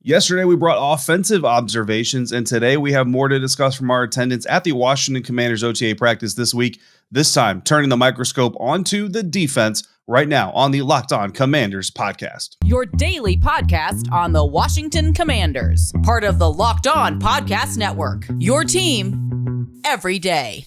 Yesterday, we brought offensive observations, and today we have more to discuss from our attendance at the Washington Commanders OTA practice this week. This time, turning the microscope onto the defense right now on the Locked On Commanders podcast. Your daily podcast on the Washington Commanders, part of the Locked On Podcast Network. Your team every day.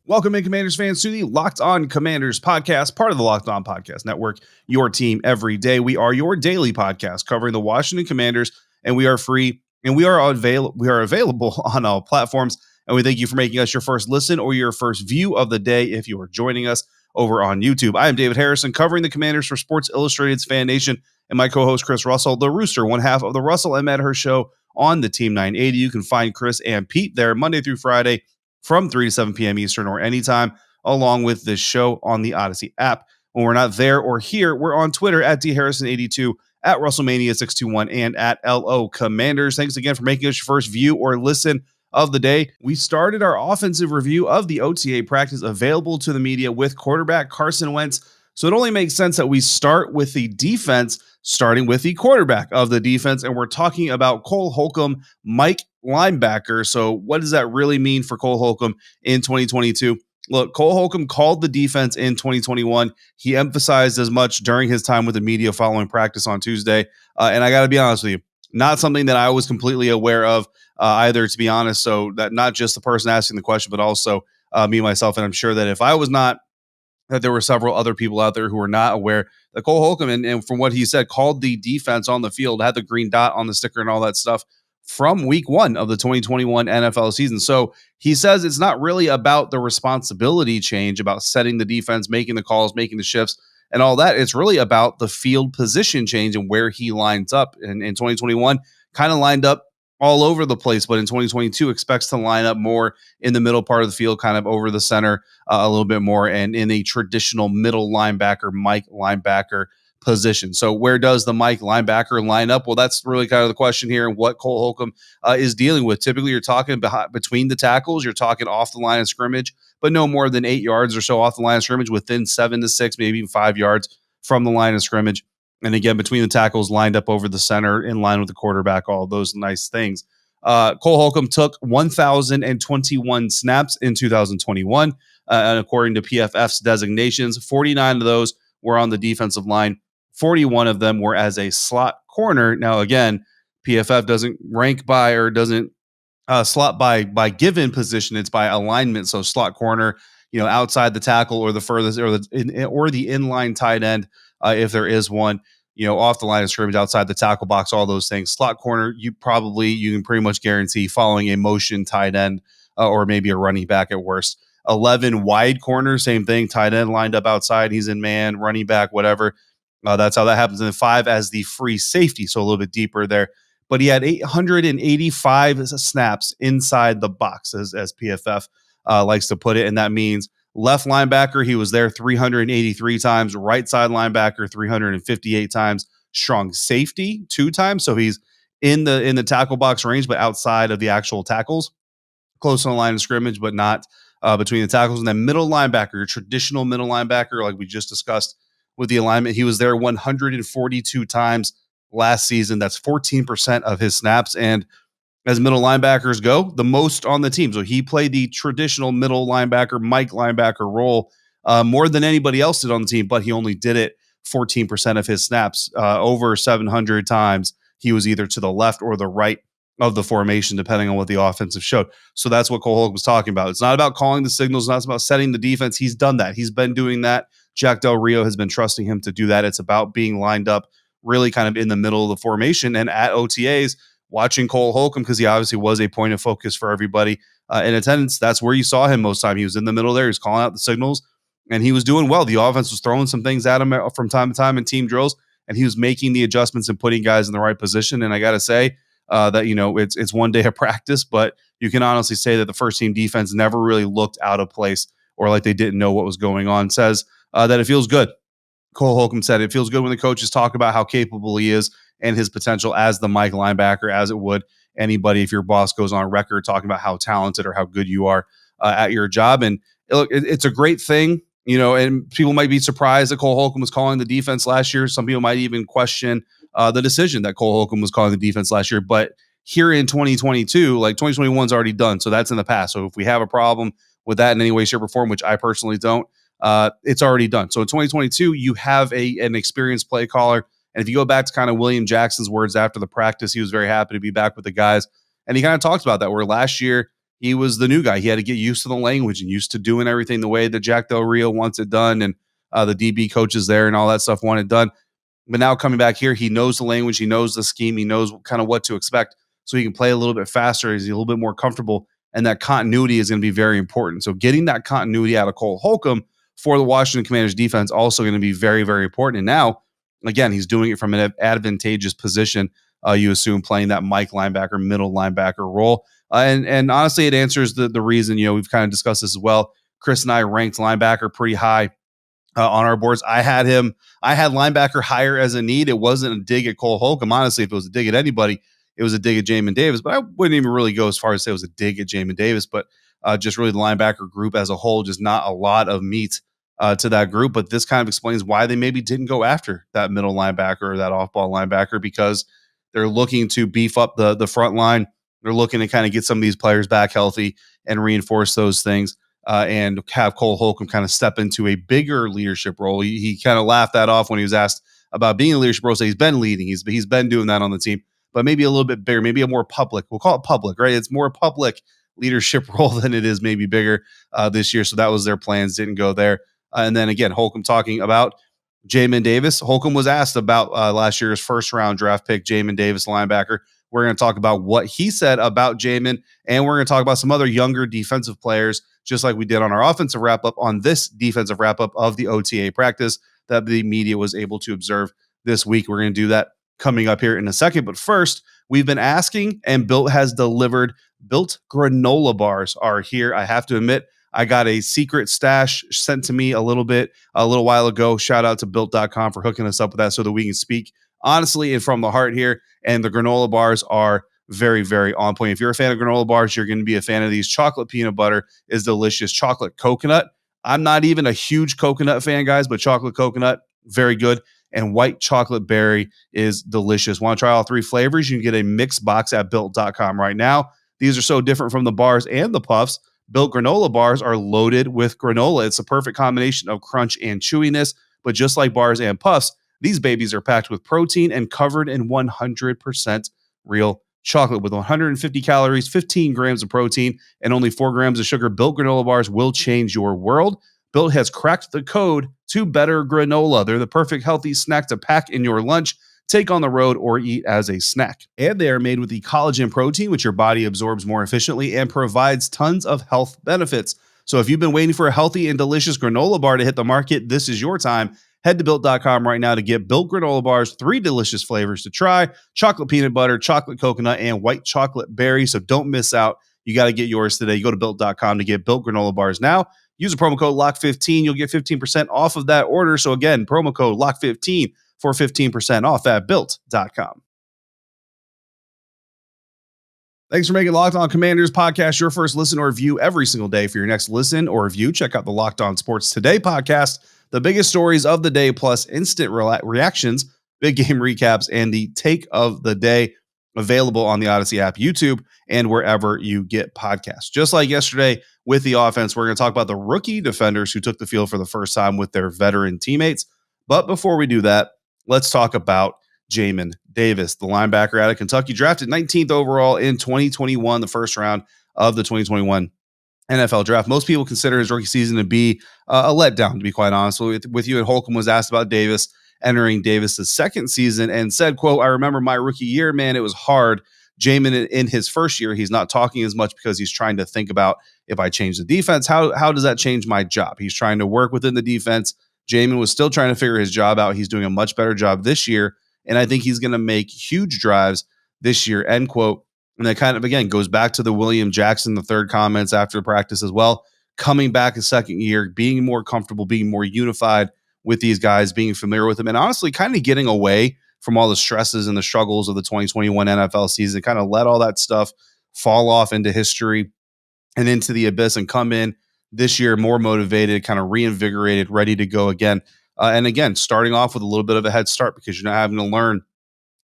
Welcome in, Commanders fans, to the Locked On Commanders podcast, part of the Locked On Podcast Network, your team every day. We are your daily podcast covering the Washington Commanders, and we are free, and we are available on all platforms, and we thank you for making us your first listen or your first view of the day if you are joining us over on YouTube. I am David Harrison, covering the Commanders for Sports Illustrated's Fan Nation, and my co-host Chris Russell, the Rooster, one half of the Russell and Medhurst show on the Team 980. You can find Chris and Pete there Monday through Friday, from 3 to 7 p.m. Eastern or anytime, along with this show on the Audacy app. When we're not there or here, we're on Twitter at DHarrison82, at WrestleMania621, and at LO Commanders. Thanks again for making us your first view or listen of the day. We started our offensive review of the OTA practice available to the media with quarterback Carson Wentz. So it only makes sense that we start with the defense, starting with the quarterback of the defense. And we're talking about Cole Holcomb, Mike linebacker. So what does that really mean for Cole Holcomb in 2022? Look, Cole Holcomb called the defense in 2021. He emphasized as much during his time with the media following practice on Tuesday. And I got to be honest with you, not something that I was completely aware of either, to be honest. So that not just the person asking the question, but also me, myself. And I'm sure that if I was not, that there were several other people out there who were not aware that Cole Holcomb, and from what he said, called the defense on the field, had the green dot on the sticker and all that stuff from week one of the 2021 NFL season. So he says it's not really about the responsibility change, about setting the defense, making the calls, making the shifts, and all that. It's really about the field position change and where he lines up. And in 2021, kind of lined up all over the place, but in 2022 expects to line up more in the middle part of the field, kind of over the center a little bit more, and in a traditional middle linebacker, Mike linebacker position. So where does the Mike linebacker line up? Well, that's really kind of the question here, and what Cole Holcomb is dealing with. Typically, you're talking between the tackles, you're talking off the line of scrimmage, but no more than 8 yards or so off the line of scrimmage, within 7 to 6, maybe even 5 yards from the line of scrimmage. And again, between the tackles, lined up over the center, in line with the quarterback, all those nice things. Cole Holcomb took 1,021 snaps in 2021. And according to PFF's designations, 49 of those were on the defensive line. 41 of them were as a slot corner. Now, again, PFF doesn't rank by, or doesn't slot by given position. It's by alignment. So slot corner, outside the tackle, or the furthest, or the inline tight end, if there is one, off the line of scrimmage, outside the tackle box, all those things. Slot corner, you can pretty much guarantee following a motion tight end, or maybe a running back at worst. 11 wide corner, same thing. Tight end lined up outside, he's in man, running back, whatever. That's how that happens. And then 5 as the free safety, so a little bit deeper there. But he had 885 snaps inside the box, as PFF likes to put it, and that means left linebacker, he was there 383 times. Right side linebacker, 358 times. Strong safety, 2 times. So he's in the tackle box range, but outside of the actual tackles, close on the line of scrimmage, but not between the tackles. And then middle linebacker, your traditional middle linebacker, like we just discussed with the alignment, he was there 142 times last season. That's 14% of his snaps. And as middle linebackers go, the most on the team. So he played the traditional middle linebacker, Mike linebacker role more than anybody else did on the team, but he only did it 14% of his snaps. Over 700 times, he was either to the left or the right of the formation, depending on what the offensive showed. So that's what Cole Holcomb was talking about. It's not about calling the signals, not about setting the defense. He's done that. He's been doing that. Jack Del Rio has been trusting him to do that. It's about being lined up really kind of in the middle of the formation. And at OTAs, watching Cole Holcomb, because he obviously was a point of focus for everybody in attendance, that's where you saw him most time. He was in the middle there. He was calling out the signals, and he was doing well. The offense was throwing some things at him from time to time in team drills, and he was making the adjustments and putting guys in the right position. And I got to say that, it's one day of practice, but you can honestly say that the first team defense never really looked out of place or like they didn't know what was going on. Says that it feels good. Cole Holcomb said it feels good when the coaches talk about how capable he is and his potential as the Mike linebacker, as it would anybody if your boss goes on record talking about how talented or how good you are at your job. And look, it's a great thing, and people might be surprised that Cole Holcomb was calling the defense last year. Some people might even question the decision that Cole Holcomb was calling the defense last year. But here in 2022, like 2021 is already done. So that's in the past. So if we have a problem with that in any way, shape, or form, which I personally don't, it's already done. So in 2022, you have an experienced play caller. And if you go back to kind of William Jackson's words after the practice, he was very happy to be back with the guys. And he kind of talks about that, where last year he was the new guy. He had to get used to the language and used to doing everything the way that Jack Del Rio wants it done. And the DB coaches there and all that stuff want it done. But now coming back here, he knows the language, he knows the scheme, he knows kind of what to expect. So he can play a little bit faster. He's a little bit more comfortable. And that continuity is going to be very important. So getting that continuity out of Cole Holcomb for the Washington Commanders defense also going to be very, very important. And now, again, he's doing it from an advantageous position, you assume, playing that Mike linebacker, middle linebacker role. And honestly, it answers the reason, we've kind of discussed this as well. Chris and I ranked linebacker pretty high on our boards. I had linebacker higher as a need. It wasn't a dig at Cole Holcomb. Honestly, if it was a dig at anybody, it was a dig at Jamin Davis. But I wouldn't even really go as far as say it was a dig at Jamin Davis, but just really the linebacker group as a whole, just not a lot of meat to that group. But this kind of explains why they maybe didn't go after that middle linebacker or that off-ball linebacker, because they're looking to beef up the front line. They're looking to kind of get some of these players back healthy and reinforce those things and have Cole Holcomb kind of step into a bigger leadership role. He kind of laughed that off when he was asked about being a leadership role. So he's been leading. He's been doing that on the team, but maybe a little bit bigger, maybe a more public. We'll call it public, right? It's more public leadership role than it is maybe bigger this year. So that was their plans. Didn't go there. And then again, Holcomb talking about Jamin Davis. Holcomb was asked about last year's first round draft pick, Jamin Davis, linebacker. We're going to talk about what he said about Jamin, and we're going to talk about some other younger defensive players, just like we did on our offensive wrap-up on this defensive wrap-up of the OTA practice that the media was able to observe this week. We're going to do that coming up here in a second. But first, we've been asking, and Built has delivered. Built granola bars are here. I have to admit, I got a secret stash sent to me a little while ago. Shout out to Built.com for hooking us up with that so that we can speak honestly and from the heart here. And the granola bars are very, very on point. If you're a fan of granola bars, you're going to be a fan of these. Chocolate peanut butter is delicious. Chocolate coconut. I'm not even a huge coconut fan, guys, but chocolate coconut, very good. And white chocolate berry is delicious. Want to try all three flavors? You can get a mixed box at Built.com right now. These are so different from the bars and the puffs. Built granola bars are loaded with granola. It's a perfect combination of crunch and chewiness, but just like bars and puffs, these babies are packed with protein and covered in 100% real chocolate. With 150 calories, 15 grams of protein, and only 4 grams of sugar, Built granola bars will change your world. Built has cracked the code to better granola. They're the perfect healthy snack to pack in your lunch, take on the road, or eat as a snack. And they are made with the collagen protein, which your body absorbs more efficiently and provides tons of health benefits. So if you've been waiting for a healthy and delicious granola bar to hit the market, this is your time. Head to Built.com right now to get Built granola bars, 3 delicious flavors to try: chocolate peanut butter, chocolate coconut, and white chocolate berry. So don't miss out. You got to get yours today. You go to Built.com to get Built granola bars now. Use the promo code LOCK15. You'll get 15% off of that order. So again, promo code LOCK15 for 15% off at Built.com. Thanks for making Locked On Commanders podcast your first listen or view every single day. For your next listen or review, check out the Locked On Sports Today podcast. The biggest stories of the day, plus instant reactions, big game recaps, and the take of the day, available on the Audacy App, YouTube, and wherever you get podcasts. Just like yesterday with the offense, we're going to talk about the rookie defenders who took the field for the first time with their veteran teammates. But before we do that, let's talk about Jamin Davis, the linebacker out of Kentucky, drafted 19th overall in 2021, the first round of the 2021 NFL draft. Most people consider his rookie season to be a letdown, to be quite honest with you. And Holcomb was asked about Davis entering Davis's second season and said, quote, "I remember my rookie year, man, it was hard. Jamin in his first year, he's not talking as much because he's trying to think about, if I change the defense, how does that change my job? He's trying to work within the defense. Jamin was still trying to figure his job out. He's doing a much better job this year, and I think he's going to make huge drives this year," end quote. And that kind of, again, goes back to the William Jackson, the third comments after practice as well. Coming back a second year, being more comfortable, being more unified with these guys, being familiar with them, and honestly kind of getting away from all the stresses and the struggles of the 2021 NFL season, kind of let all that stuff fall off into history and into the abyss and come in this year more motivated, kind of reinvigorated, ready to go again. And again, starting off with a little bit of a head start because you're not having to learn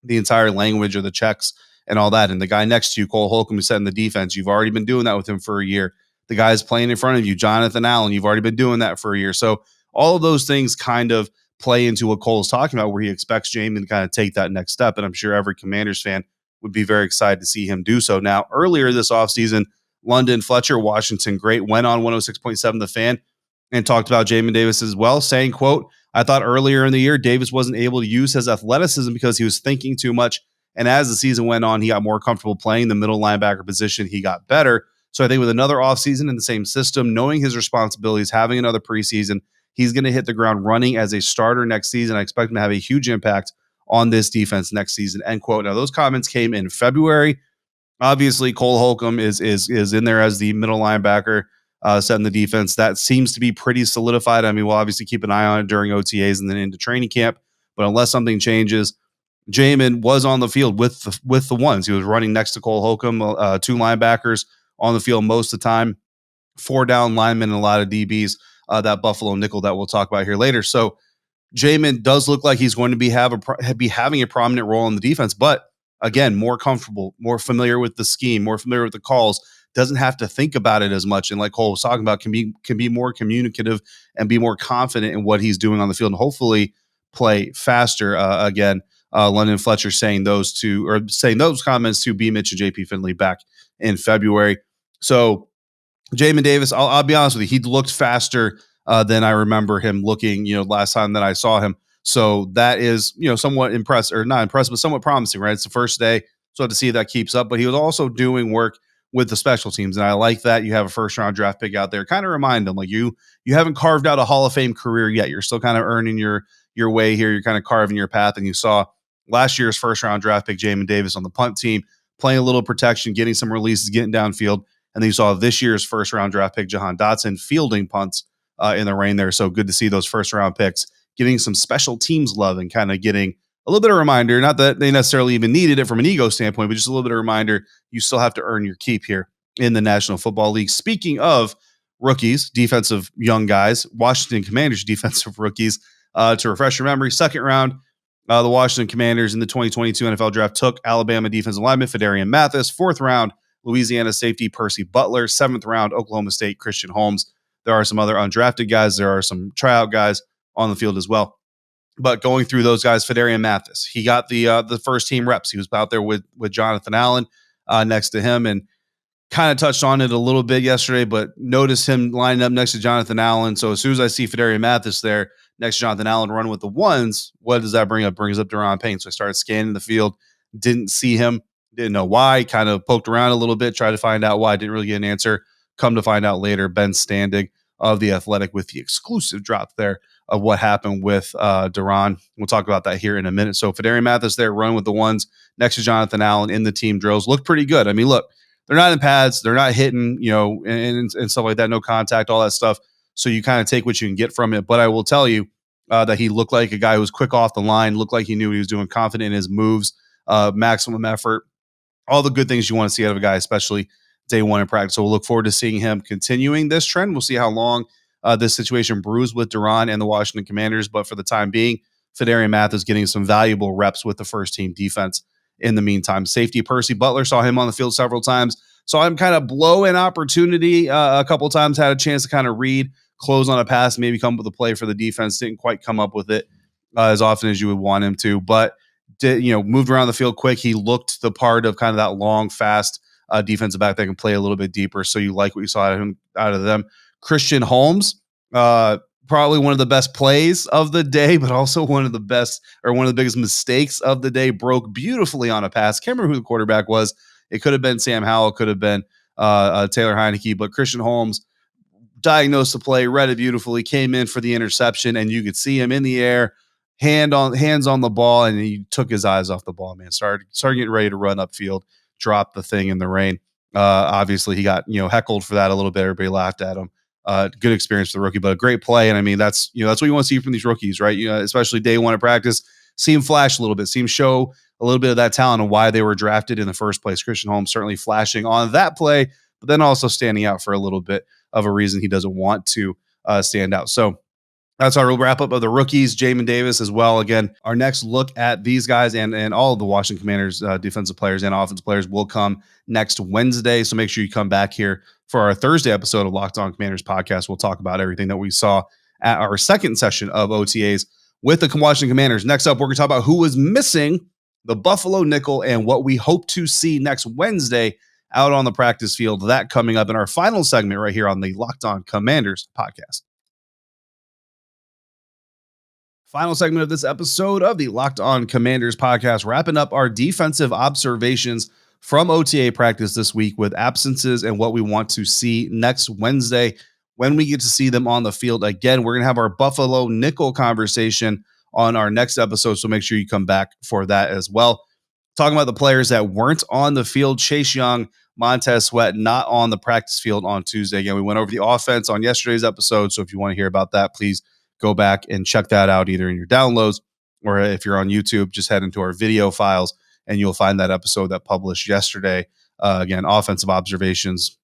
the entire language of the checks and all that. And the guy next to you, Cole Holcomb, who's setting the defense, you've already been doing that with him for a year. The guy's playing in front of you, Jonathan Allen, you've already been doing that for a year. So all of those things kind of play into what Cole's talking about, where he expects Jamin to kind of take that next step. And I'm sure every Commanders fan would be very excited to see him do so. Now, earlier this offseason, London Fletcher, Washington great, went on 106.7 The Fan and talked about Jamin Davis as well, saying, quote, I thought earlier in the year, Davis wasn't able to use his athleticism because he was thinking too much. And as the season went on, he got more comfortable playing the middle linebacker position. He got better. So I think with another offseason in the same system, knowing his responsibilities, having another preseason, he's going to hit the ground running as a starter next season. I expect him to have a huge impact on this defense next season, end quote. Now, those comments came in February. Obviously, Cole Holcomb is in there as the middle linebacker, setting the defense. That seems to be pretty solidified. I mean, we'll obviously keep an eye on it during OTAs and then into training camp. But unless something changes, Jamin was on the field with the ones. He was running next to Cole Holcomb, two linebackers on the field most of the time, 4 down linemen and a lot of DBs, that Buffalo nickel that we'll talk about here later. So Jamin does look like he's going to be having a prominent role in the defense, but again, more comfortable, more familiar with the scheme, more familiar with the calls, doesn't have to think about it as much. And like Cole was talking about, can be more communicative and be more confident in what he's doing on the field and hopefully play faster. Again, London Fletcher saying those comments to B. Mitch and JP Finley back in February. So Jamin Davis, I'll be honest with you, he looked faster than I remember him looking, last time that I saw him. So that is, somewhat impressive, or not impressive, but somewhat promising, right? It's the first day, so I have to see if that keeps up. But he was also doing work with the special teams, and I like that. You have a first-round draft pick out there. Kind of remind them, like you haven't carved out a Hall of Fame career yet. You're still kind of earning your way here. You're kind of carving your path, and you saw last year's first-round draft pick, Jamin Davis, on the punt team, playing a little protection, getting some releases, getting downfield. And then you saw this year's first-round draft pick, Jahan Dotson, fielding punts in the rain there. So good to see those first-round picks getting some special teams love and kind of getting a little bit of reminder, not that they necessarily even needed it from an ego standpoint, but just a little bit of reminder, you still have to earn your keep here in the National Football League. Speaking of rookies, defensive young guys, Washington Commanders defensive rookies, to refresh your memory, second round, the Washington Commanders in the 2022 NFL Draft took Alabama defensive lineman Phidarian Mathis, fourth round, Louisiana safety Percy Butler, seventh round, Oklahoma State Christian Holmes. There are some other undrafted guys. There are some tryout guys on the field as well. But going through those guys, Phidarian Mathis, he got the first team reps. He was out there with Jonathan Allen next to him, and kind of touched on it a little bit yesterday, but noticed him lining up next to Jonathan Allen. So as soon as I see Phidarian Mathis there next to Jonathan Allen running with the ones, what does that bring up? Brings up Daron Payne. So I started scanning the field, didn't see him, didn't know why, kind of poked around a little bit, tried to find out why, didn't really get an answer. Come to find out later, Ben Standig of The Athletic with the exclusive drop there of what happened with Daron. We'll talk about that here in a minute. So Phidarian Mathis there running with the ones next to Jonathan Allen in the team drills. Looked pretty good. I mean, look, they're not in pads. They're not hitting, and stuff like that. No contact, all that stuff. So you kind of take what you can get from it. But I will tell you that he looked like a guy who was quick off the line, looked like he knew what he was doing, confident in his moves, maximum effort, all the good things you want to see out of a guy, especially day one in practice. So we'll look forward to seeing him continuing this trend. We'll see how long this situation brews with Daron and the Washington Commanders. But for the time being, Phidarian Mathis getting some valuable reps with the first team defense. In the meantime, safety Percy Butler, saw him on the field several times. Saw him kind of blow an opportunity a couple times, had a chance to kind of read, close on a pass, maybe come up with a play for the defense. Didn't quite come up with it as often as you would want him to, but moved around the field quick. He looked the part of kind of that long, fast defensive back that can play a little bit deeper. So you like what you saw out of them. Christian Holmes, probably one of the best plays of the day, but also one of the biggest mistakes of the day. Broke beautifully on a pass. Can't remember who the quarterback was. It could have been Sam Howell, could have been Taylor Heineke, but Christian Holmes diagnosed the play, read it beautifully, came in for the interception, and you could see him in the air, hands on the ball, and he took his eyes off the ball, man. Started getting ready to run upfield, dropped the thing in the rain. Obviously, he got heckled for that a little bit. Everybody laughed at him. Good experience for the rookie, but a great play. And I mean, that's what you want to see from these rookies, right? Especially day one of practice, see him flash a little bit, see him show a little bit of that talent and why they were drafted in the first place. Christian Holmes certainly flashing on that play, but then also standing out for a little bit of a reason he doesn't want to stand out. So that's our wrap up of the rookies, Jamin Davis as well. Again, our next look at these guys and all of the Washington Commanders defensive players and offensive players will come next Wednesday. So make sure you come back here for our Thursday episode of Locked On Commanders podcast. We'll talk about everything that we saw at our second session of OTAs with the Washington Commanders. Next up, we're going to talk about who was missing the Buffalo nickel and what we hope to see next Wednesday out on the practice field. That coming up in our final segment right here on the Locked On Commanders podcast. Final segment of this episode of the Locked On Commanders podcast, wrapping up our defensive observations from OTA practice this week with absences and what we want to see next Wednesday when we get to see them on the field again. We're going to have our Buffalo nickel conversation on our next episode, so make sure you come back for that as well. Talking about the players that weren't on the field, Chase Young, Montez Sweat, not on the practice field on Tuesday. Again, we went over the offense on yesterday's episode, so if you want to hear about that, please go back and check that out either in your downloads or if you're on YouTube, just head into our video files and you'll find that episode that published yesterday. Again, offensive observations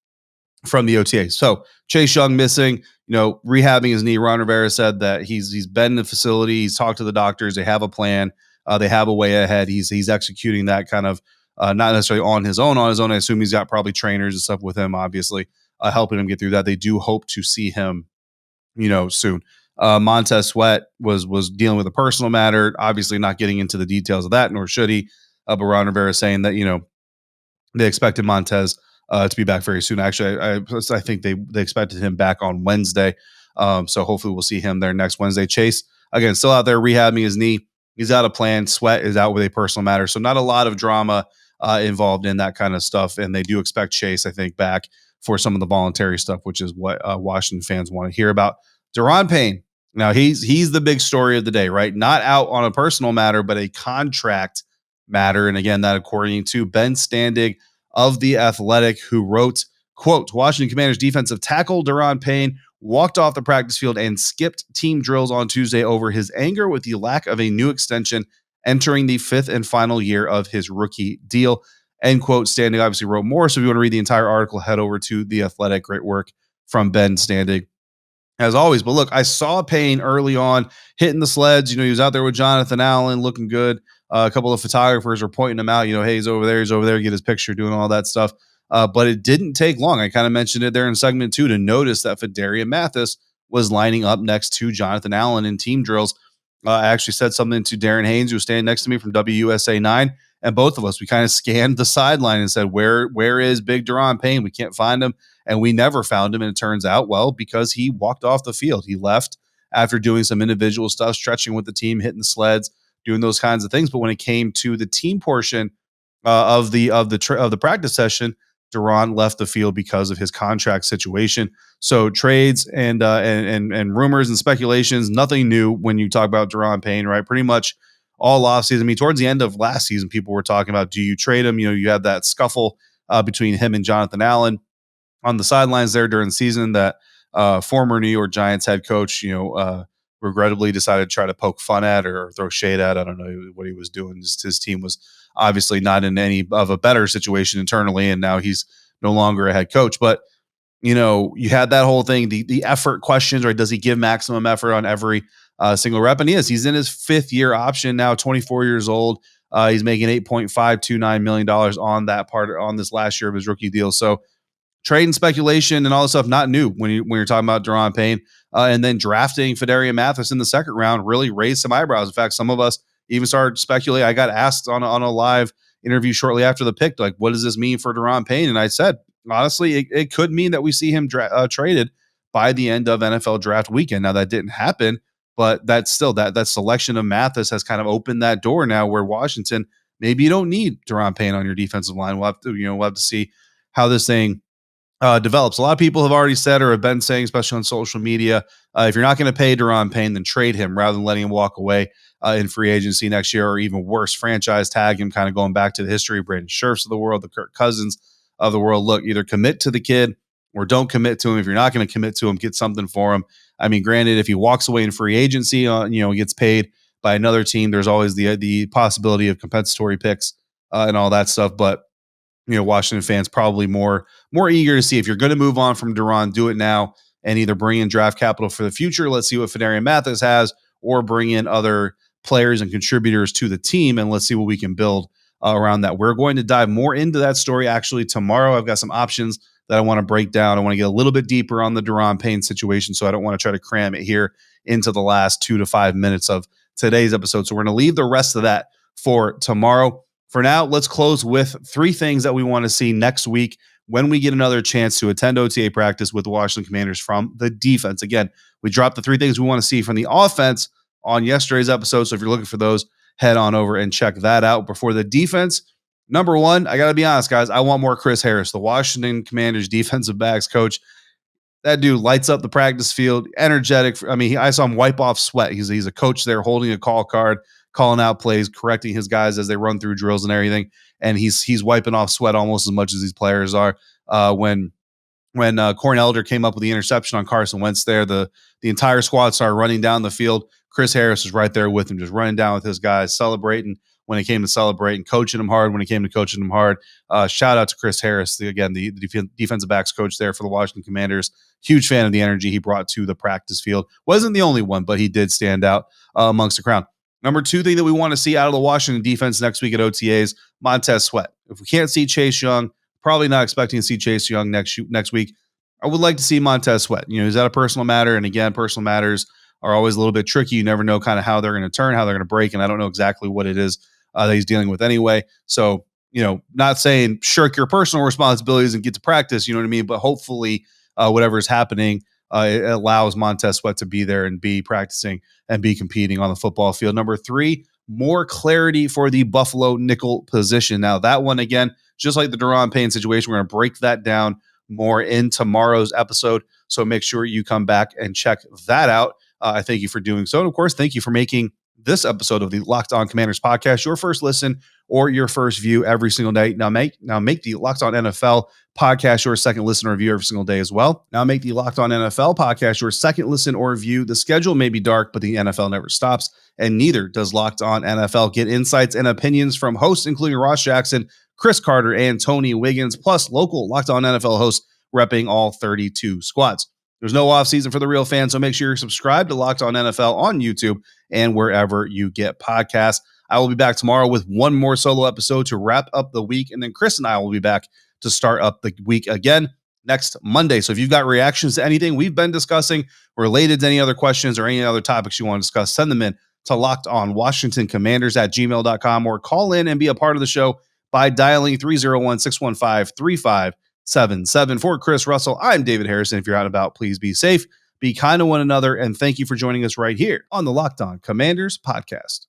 from the OTA. So Chase Young missing, rehabbing his knee. Ron Rivera said that he's been in the facility. He's talked to the doctors. They have a plan. They have a way ahead. He's executing that kind of not necessarily on his own. I assume he's got probably trainers and stuff with him, obviously, helping him get through that. They do hope to see him, soon. Montez Sweat was dealing with a personal matter, obviously not getting into the details of that, nor should he. But Ron Rivera saying that, they expected Montez to be back very soon. Actually, I think they expected him back on Wednesday. So hopefully we'll see him there next Wednesday. Chase, again, still out there rehabbing his knee. He's out of plan. Sweat is out with a personal matter. So not a lot of drama involved in that kind of stuff. And they do expect Chase, I think, back for some of the voluntary stuff, which is what Washington fans want to hear about. Daron Payne. Now, he's the big story of the day, right? Not out on a personal matter, but a contract matter. And again, that according to Ben Standig of The Athletic, who wrote, quote, Washington Commanders defensive tackle Daron Payne walked off the practice field and skipped team drills on Tuesday over his anger with the lack of a new extension entering the fifth and final year of his rookie deal, end quote. Standig obviously wrote more. So if you want to read the entire article, head over to The Athletic. Great work from Ben Standig, as always. But look, I saw Payne early on hitting the sleds. He was out there with Jonathan Allen looking good. A couple of photographers were pointing him out. Hey, he's over there, get his picture, doing all that stuff. But it didn't take long. I kind of mentioned it there in segment 2 to notice that Phidarian Mathis was lining up next to Jonathan Allen in team drills. I actually said something to Darren Haynes, who was standing next to me from WUSA 9, and both of us, we kind of scanned the sideline and said, where is Big Daron Payne? We can't find him. And we never found him. And it turns out, well, because he walked off the field. He left after doing some individual stuff, stretching with the team, hitting the sleds, doing those kinds of things. But when it came to the team portion of the practice session, Daron left the field because of his contract situation. So trades and rumors and speculations, nothing new when you talk about Daron Payne, right? Pretty much all offseason. I mean, towards the end of last season, people were talking about, do you trade him? You had that scuffle between him and Jonathan Allen on the sidelines there during the season that former New York Giants head coach, regrettably decided to try to poke fun at or throw shade at. I don't know what he was doing. Just his team was obviously not in any of a better situation internally, and now he's no longer a head coach. But, you had that whole thing, the effort questions, right? Does he give maximum effort on every single rep? And he's in his fifth year option now, 24 years old. He's making $8.529 million on this last year of his rookie deal. So trade and speculation and all this stuff, not new when you're talking about Daron Payne. And then drafting Phidarian Mathis in the second round really raised some eyebrows. In fact, some of us even started speculating. I got asked on a live interview shortly after the pick, like, what does this mean for Daron Payne? And I said, honestly, it could mean that we see him traded by the end of NFL draft weekend. Now, that didn't happen, but that's still that selection of Mathis has kind of opened that door now where Washington, maybe you don't need Daron Payne on your defensive line. We'll have to see how this thing develops. A lot of people have already said or have been saying, especially on social media, if you're not going to pay Daron Payne, then trade him rather than letting him walk away in free agency next year, or even worse, franchise tag him, kind of going back to the history of Brandon Scherfs of the world, the Kirk Cousins of the world. Look, either commit to the kid or don't commit to him. If you're not going to commit to him, get something for him. I mean, granted, if he walks away in free agency, gets paid by another team. There's always the possibility of compensatory picks and all that stuff. But Washington fans probably more eager to see if you're going to move on from Daron, do it now and either bring in draft capital for the future. Let's see what Phidarian Mathis has, or bring in other players and contributors to the team, and let's see what we can build around that. We're going to dive more into that story actually tomorrow. I've got some options that I want to break down. I want to get a little bit deeper on the Daron Payne situation, so I don't want to try to cram it here into the last 2 to 5 minutes of today's episode. So we're going to leave the rest of that for tomorrow. For now, let's close with 3 things that we want to see next week when we get another chance to attend OTA practice with the Washington Commanders from the defense. Again, we dropped the 3 things we want to see from the offense on yesterday's episode. So if you're looking for those, head on over and check that out. Before the defense, number 1, I got to be honest, guys, I want more Chris Harris, the Washington Commanders defensive backs coach. That dude lights up the practice field, energetic. I mean, I saw him wipe off sweat. He's a coach there holding a call card, calling out plays, correcting his guys as they run through drills and everything. And he's wiping off sweat almost as much as these players are. When Corn Elder came up with the interception on Carson Wentz there, the entire squad started running down the field. Chris Harris was right there with him, just running down with his guys, celebrating when it came to celebrating, coaching them hard when it came to coaching them hard. Shout out to Chris Harris, the defensive backs coach there for the Washington Commanders. Huge fan of the energy he brought to the practice field. Wasn't the only one, but he did stand out amongst the crowd. Number 2 thing that we want to see out of the Washington defense next week at OTAs, Montez Sweat. If we can't see Chase Young, probably not expecting to see Chase Young next week. I would like to see Montez Sweat. Is that a personal matter? And again, personal matters are always a little bit tricky. You never know kind of how they're going to turn, how they're going to break, and I don't know exactly what it is that he's dealing with anyway. So, not saying shirk your personal responsibilities and get to practice, you know what I mean? But hopefully whatever is happening, it allows Montez Sweat to be there and be practicing and be competing on the football field. Number 3, more clarity for the Buffalo nickel position. Now, that one, again, just like the Daron Payne situation, we're going to break that down more in tomorrow's episode. So make sure you come back and check that out. I thank you for doing so. And of course, thank you for making this episode of the Locked On Commanders podcast your first listen or your first view every single day. Now make the Locked On NFL podcast your second listen or view every single day as well. Now make the Locked On NFL podcast your second listen or view. The schedule may be dark, but the NFL never stops, and neither does Locked On NFL. Get insights and opinions from hosts including Ross Jackson, Chris Carter, and Tony Wiggins, plus local Locked On NFL hosts repping all 32 squads. There's no offseason for the real fan, so make sure you're subscribed to Locked On NFL on YouTube and wherever you get podcasts. I will be back tomorrow with one more solo episode to wrap up the week, and then Chris and I will be back to start up the week again next Monday. So if you've got reactions to anything we've been discussing related to any other questions or any other topics you want to discuss, send them in to lockedonwashingtoncommanders@gmail.com or call in and be a part of the show by dialing 301-615-3577. For Chris Russell, I'm David Harrison. If you're out and about, please be safe, be kind to one another, and thank you for joining us right here on the Locked On Commanders podcast.